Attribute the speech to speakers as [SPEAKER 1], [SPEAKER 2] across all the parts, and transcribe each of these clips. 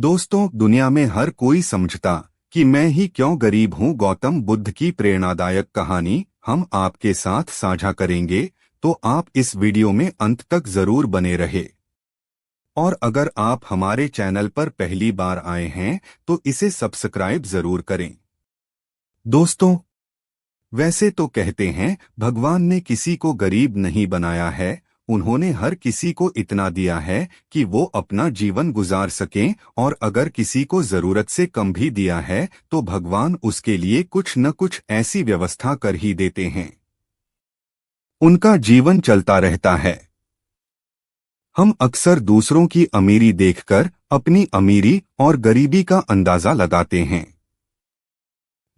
[SPEAKER 1] दोस्तों, दुनिया में हर कोई समझता कि मैं ही क्यों गरीब हूँ। गौतम बुद्ध की प्रेरणादायक कहानी हम आपके साथ साझा करेंगे, तो आप इस वीडियो में अंत तक जरूर बने रहे। और अगर आप हमारे चैनल पर पहली बार आए हैं तो इसे सब्सक्राइब जरूर करें। दोस्तों, वैसे तो कहते हैं भगवान ने किसी को गरीब नहीं बनाया है, उन्होंने हर किसी को इतना दिया है कि वो अपना जीवन गुजार सकें, और अगर किसी को जरूरत से कम भी दिया है तो भगवान उसके लिए कुछ न कुछ ऐसी व्यवस्था कर ही देते हैं, उनका जीवन चलता रहता है। हम अक्सर दूसरों की अमीरी देखकर अपनी अमीरी और गरीबी का अंदाजा लगाते हैं।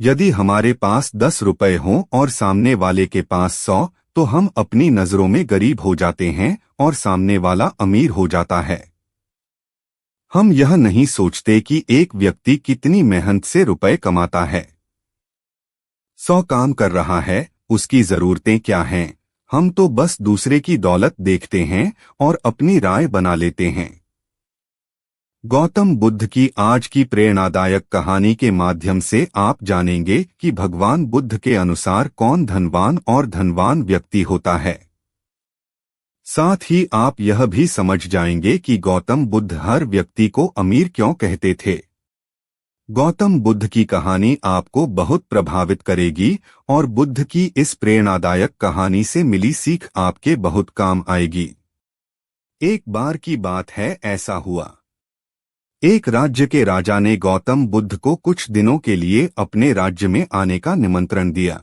[SPEAKER 1] यदि हमारे पास 10 रुपए हों और सामने वाले के पास 100, तो हम अपनी नजरों में गरीब हो जाते हैं और सामने वाला अमीर हो जाता है। हम यह नहीं सोचते कि एक व्यक्ति कितनी मेहनत से रुपए कमाता है, 100 काम कर रहा है, उसकी जरूरतें क्या हैं। हम तो बस दूसरे की दौलत देखते हैं और अपनी राय बना लेते हैं। गौतम बुद्ध की आज की प्रेरणादायक कहानी के माध्यम से आप जानेंगे कि भगवान बुद्ध के अनुसार कौन धनवान और धनवान व्यक्ति होता है। साथ ही आप यह भी समझ जाएंगे कि गौतम बुद्ध हर व्यक्ति को अमीर क्यों कहते थे। गौतम बुद्ध की कहानी आपको बहुत प्रभावित करेगी और बुद्ध की इस प्रेरणादायक कहानी से मिली सीख आपके बहुत काम आएगी। एक बार की बात है, ऐसा हुआ, एक राज्य के राजा ने गौतम बुद्ध को कुछ दिनों के लिए अपने राज्य में आने का निमंत्रण दिया।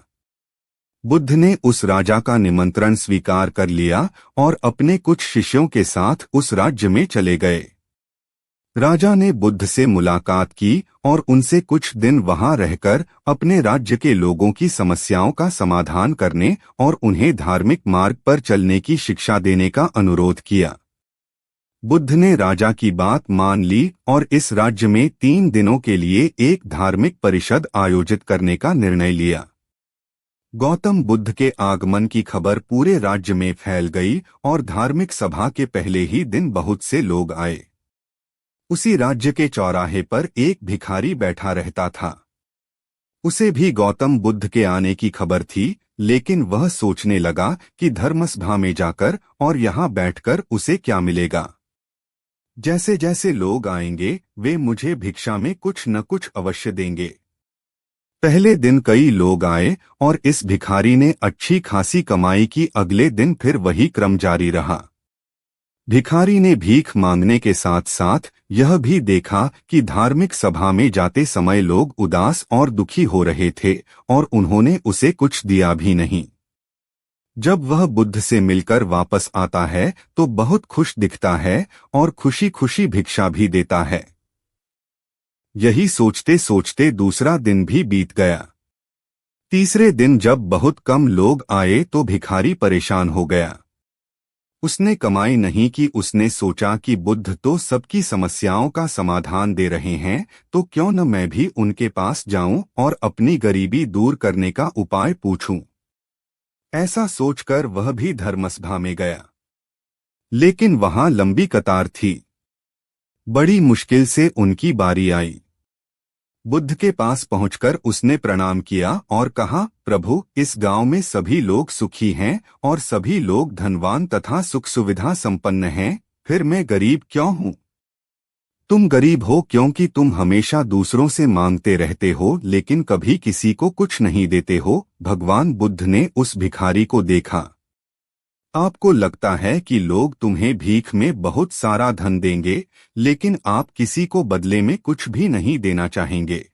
[SPEAKER 1] बुद्ध ने उस राजा का निमंत्रण स्वीकार कर लिया और अपने कुछ शिष्यों के साथ उस राज्य में चले गए। राजा ने बुद्ध से मुलाकात की और उनसे कुछ दिन वहां रहकर अपने राज्य के लोगों की समस्याओं का समाधान करने और उन्हें धार्मिक मार्ग पर चलने की शिक्षा देने का अनुरोध किया। बुद्ध ने राजा की बात मान ली और इस राज्य में 3 दिनों के लिए एक धार्मिक परिषद आयोजित करने का निर्णय लिया। गौतम बुद्ध के आगमन की खबर पूरे राज्य में फैल गई और धार्मिक सभा के पहले ही दिन बहुत से लोग आए। उसी राज्य के चौराहे पर एक भिखारी बैठा रहता था। उसे भी गौतम बुद्ध के आने की खबर थी, लेकिन वह सोचने लगा कि धर्मसभा में जाकर और यहाँ बैठकर उसे क्या मिलेगा। जैसे जैसे लोग आएंगे वे मुझे भिक्षा में कुछ न कुछ अवश्य देंगे। पहले दिन कई लोग आए और इस भिखारी ने अच्छी खासी कमाई की। अगले दिन फिर वही क्रम जारी रहा। भिखारी ने भीख मांगने के साथ साथ यह भी देखा कि धार्मिक सभा में जाते समय लोग उदास और दुखी हो रहे थे और उन्होंने उसे कुछ दिया भी नहीं। जब वह बुद्ध से मिलकर वापस आता है तो बहुत खुश दिखता है और खुशी खुशी भिक्षा भी देता है। यही सोचते सोचते दूसरा दिन भी बीत गया। तीसरे दिन जब बहुत कम लोग आए तो भिखारी परेशान हो गया। उसने कमाई नहीं की। उसने सोचा कि बुद्ध तो सबकी समस्याओं का समाधान दे रहे हैं, तो क्यों न मैं भी उनके पास जाऊं और अपनी गरीबी दूर करने का उपाय पूछूं। ऐसा सोचकर वह भी धर्मसभा में गया, लेकिन वहां लंबी कतार थी। बड़ी मुश्किल से उनकी बारी आई। बुद्ध के पास पहुंचकर उसने प्रणाम किया और कहा, प्रभु, इस गांव में सभी लोग सुखी हैं और सभी लोग धनवान तथा सुख सुविधा संपन्न हैं, फिर मैं गरीब क्यों हूं? तुम गरीब हो क्योंकि तुम हमेशा दूसरों से मांगते रहते हो लेकिन कभी किसी को कुछ नहीं देते हो। भगवान बुद्ध ने उस भिखारी को देखा। आपको लगता है कि लोग तुम्हें भीख में बहुत सारा धन देंगे, लेकिन आप किसी को बदले में कुछ भी नहीं देना चाहेंगे।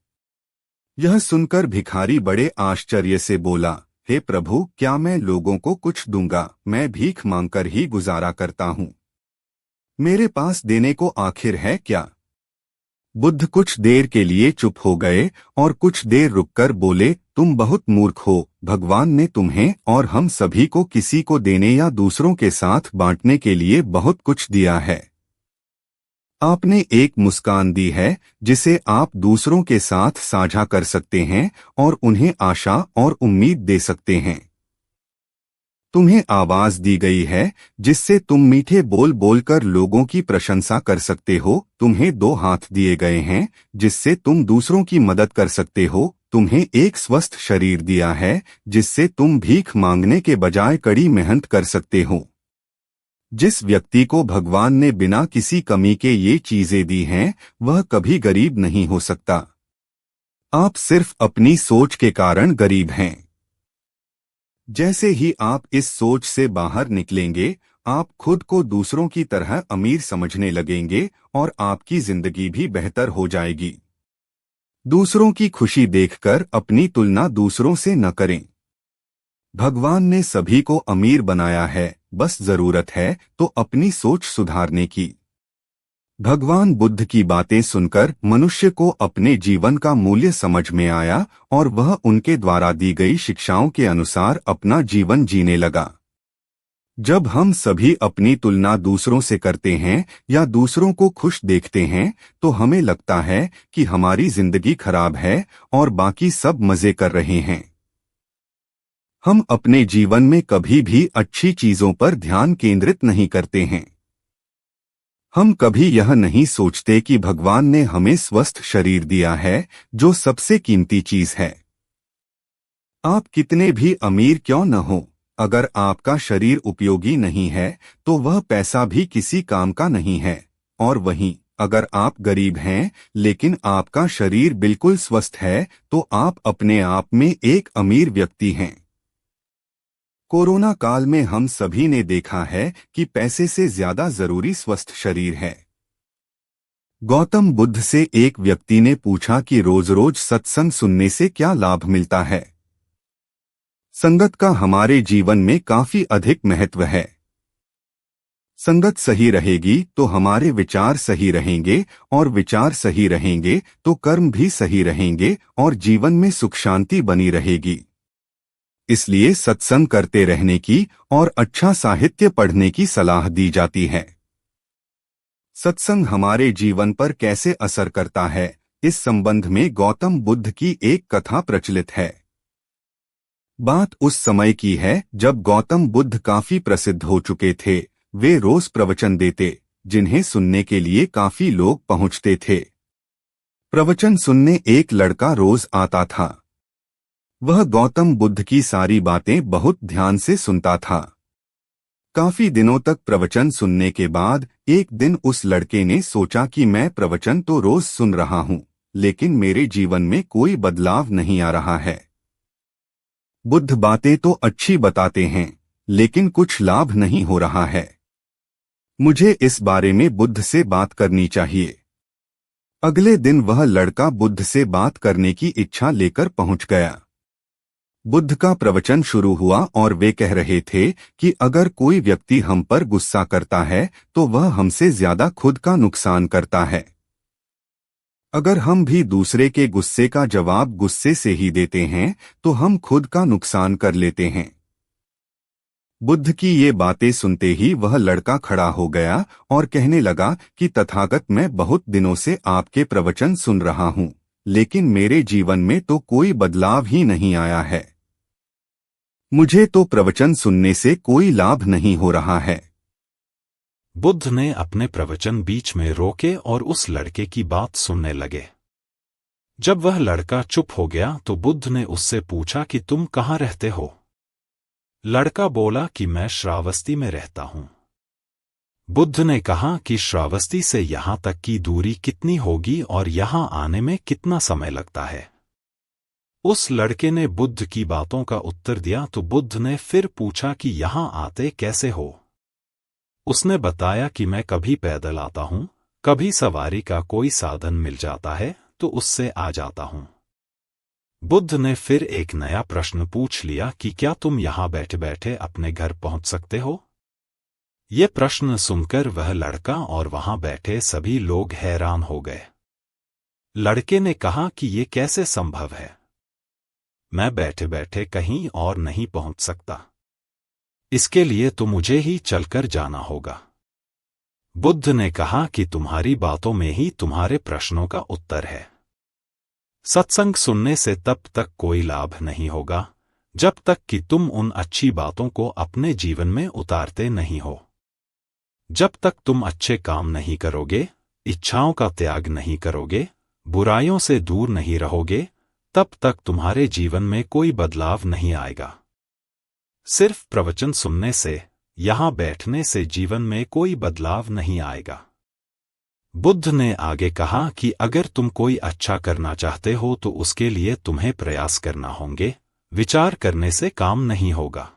[SPEAKER 1] यह सुनकर भिखारी बड़े आश्चर्य से बोला, हे प्रभु, क्या मैं लोगों को कुछ दूंगा? मैं भीख मांगकर ही गुजारा करता हूँ। मेरे पास देने को आखिर है क्या? बुद्ध कुछ देर के लिए चुप हो गए और कुछ देर रुककर बोले, तुम बहुत मूर्ख हो। भगवान ने तुम्हें और हम सभी को किसी को देने या दूसरों के साथ बांटने के लिए बहुत कुछ दिया है। आपने एक मुस्कान दी है जिसे आप दूसरों के साथ साझा कर सकते हैं और उन्हें आशा और उम्मीद दे सकते हैं। तुम्हें आवाज दी गई है जिससे तुम मीठे बोल बोलकर लोगों की प्रशंसा कर सकते हो। तुम्हें 2 हाथ दिए गए हैं जिससे तुम दूसरों की मदद कर सकते हो। तुम्हें एक स्वस्थ शरीर दिया है जिससे तुम भीख मांगने के बजाय कड़ी मेहनत कर सकते हो। जिस व्यक्ति को भगवान ने बिना किसी कमी के ये चीजें दी हैं, वह कभी गरीब नहीं हो सकता। आप सिर्फ अपनी सोच के कारण गरीब हैं। जैसे ही आप इस सोच से बाहर निकलेंगे, आप खुद को दूसरों की तरह अमीर समझने लगेंगे और आपकी जिंदगी भी बेहतर हो जाएगी। दूसरों की खुशी देखकर अपनी तुलना दूसरों से न करें। भगवान ने सभी को अमीर बनाया है, बस जरूरत है तो अपनी सोच सुधारने की। भगवान बुद्ध की बातें सुनकर मनुष्य को अपने जीवन का मूल्य समझ में आया और वह उनके द्वारा दी गई शिक्षाओं के अनुसार अपना जीवन जीने लगा। जब हम सभी अपनी तुलना दूसरों से करते हैं या दूसरों को खुश देखते हैं, तो हमें लगता है कि हमारी जिंदगी खराब है और बाकी सब मजे कर रहे हैं। हम अपने जीवन में कभी भी अच्छी चीजों पर ध्यान केंद्रित नहीं करते हैं। हम कभी यह नहीं सोचते कि भगवान ने हमें स्वस्थ शरीर दिया है, जो सबसे कीमती चीज है। आप कितने भी अमीर क्यों न हो, अगर आपका शरीर उपयोगी नहीं है तो वह पैसा भी किसी काम का नहीं है। और वहीं अगर आप गरीब हैं लेकिन आपका शरीर बिल्कुल स्वस्थ है, तो आप अपने आप में एक अमीर व्यक्ति हैं। कोरोना काल में हम सभी ने देखा है कि पैसे से ज्यादा जरूरी स्वस्थ शरीर है। गौतम बुद्ध से एक व्यक्ति ने पूछा कि रोज रोज सत्संग सुनने से क्या लाभ मिलता है। संगत का हमारे जीवन में काफी अधिक महत्व है। संगत सही रहेगी तो हमारे विचार सही रहेंगे और विचार सही रहेंगे तो कर्म भी सही रहेंगे और जीवन में सुख शांति बनी रहेगी। इसलिए सत्संग करते रहने की और अच्छा साहित्य पढ़ने की सलाह दी जाती है। सत्संग हमारे जीवन पर कैसे असर करता है, इस संबंध में गौतम बुद्ध की एक कथा प्रचलित है। बात उस समय की है जब गौतम बुद्ध काफी प्रसिद्ध हो चुके थे। वे रोज प्रवचन देते, जिन्हें सुनने के लिए काफी लोग पहुंचते थे। प्रवचन सुनने एक लड़का रोज आता था। वह गौतम बुद्ध की सारी बातें बहुत ध्यान से सुनता था। काफी दिनों तक प्रवचन सुनने के बाद एक दिन उस लड़के ने सोचा कि मैं प्रवचन तो रोज सुन रहा हूँ, लेकिन मेरे जीवन में कोई बदलाव नहीं आ रहा है। बुद्ध बातें तो अच्छी बताते हैं, लेकिन कुछ लाभ नहीं हो रहा है। मुझे इस बारे में बुद्ध से बात करनी चाहिए। अगले दिन वह लड़का बुद्ध से बात करने की इच्छा लेकर पहुंच गया। बुद्ध का प्रवचन शुरू हुआ और वे कह रहे थे कि अगर कोई व्यक्ति हम पर गुस्सा करता है तो वह हमसे ज्यादा खुद का नुकसान करता है। अगर हम भी दूसरे के गुस्से का जवाब गुस्से से ही देते हैं तो हम खुद का नुकसान कर लेते हैं। बुद्ध की ये बातें सुनते ही वह लड़का खड़ा हो गया और कहने लगा कि तथागत, मैं बहुत दिनों से आपके प्रवचन सुन रहा हूँ, लेकिन मेरे जीवन में तो कोई बदलाव ही नहीं आया है। मुझे तो प्रवचन सुनने से कोई लाभ नहीं हो रहा है।
[SPEAKER 2] बुद्ध ने अपने प्रवचन बीच में रोके और उस लड़के की बात सुनने लगे। जब वह लड़का चुप हो गया तो बुद्ध ने उससे पूछा कि तुम कहाँ रहते हो? लड़का बोला कि मैं श्रावस्ती में रहता हूँ। बुद्ध ने कहा कि श्रावस्ती से यहाँ तक की दूरी कितनी होगी और यहाँ आने में कितना समय लगता है? उस लड़के ने बुद्ध की बातों का उत्तर दिया तो बुद्ध ने फिर पूछा कि यहाँ आते कैसे हो? उसने बताया कि मैं कभी पैदल आता हूँ, कभी सवारी का कोई साधन मिल जाता है तो उससे आ जाता हूँ। बुद्ध ने फिर एक नया प्रश्न पूछ लिया कि क्या तुम यहाँ बैठे बैठे अपने घर पहुँच सकते हो? ये प्रश्न सुनकर वह लड़का और वहां बैठे सभी लोग हैरान हो गए। लड़के ने कहा कि ये कैसे संभव है? मैं बैठे बैठे कहीं और नहीं पहुंच सकता। इसके लिए तो मुझे ही चलकर जाना होगा। बुद्ध ने कहा कि तुम्हारी बातों में ही तुम्हारे प्रश्नों का उत्तर है। सत्संग सुनने से तब तक कोई लाभ नहीं होगा जब तक कि तुम उन अच्छी बातों को अपने जीवन में उतारते नहीं हो। जब तक तुम अच्छे काम नहीं करोगे, इच्छाओं का त्याग नहीं करोगे, बुराइयों से दूर नहीं रहोगे, तब तक तुम्हारे जीवन में कोई बदलाव नहीं आएगा। सिर्फ प्रवचन सुनने से, यहां बैठने से जीवन में कोई बदलाव नहीं आएगा। बुद्ध ने आगे कहा कि अगर तुम कोई अच्छा करना चाहते हो तो उसके लिए तुम्हें प्रयास करना होंगे, विचार करने से काम नहीं होगा।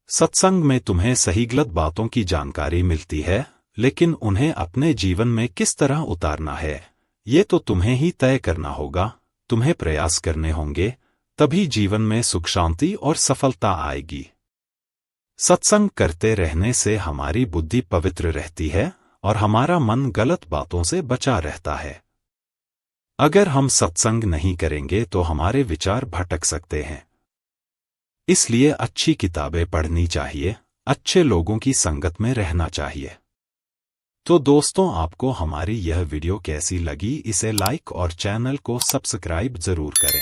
[SPEAKER 2] सत्संग में तुम्हें सही गलत बातों की जानकारी मिलती है, लेकिन उन्हें अपने जीवन में किस तरह उतारना है, ये तो तुम्हें ही तय करना होगा। तुम्हें प्रयास करने होंगे, तभी जीवन में सुख शांति और सफलता आएगी। सत्संग करते रहने से हमारी बुद्धि पवित्र रहती है और हमारा मन गलत बातों से बचा रहता है। अगर हम सत्संग नहीं करेंगे तो हमारे विचार भटक सकते हैं। इसलिए अच्छी किताबें पढ़नी चाहिए, अच्छे लोगों की संगत में रहना चाहिए। तो दोस्तों, आपको हमारी यह वीडियो कैसी लगी, इसे लाइक और चैनल को सब्सक्राइब जरूर करें।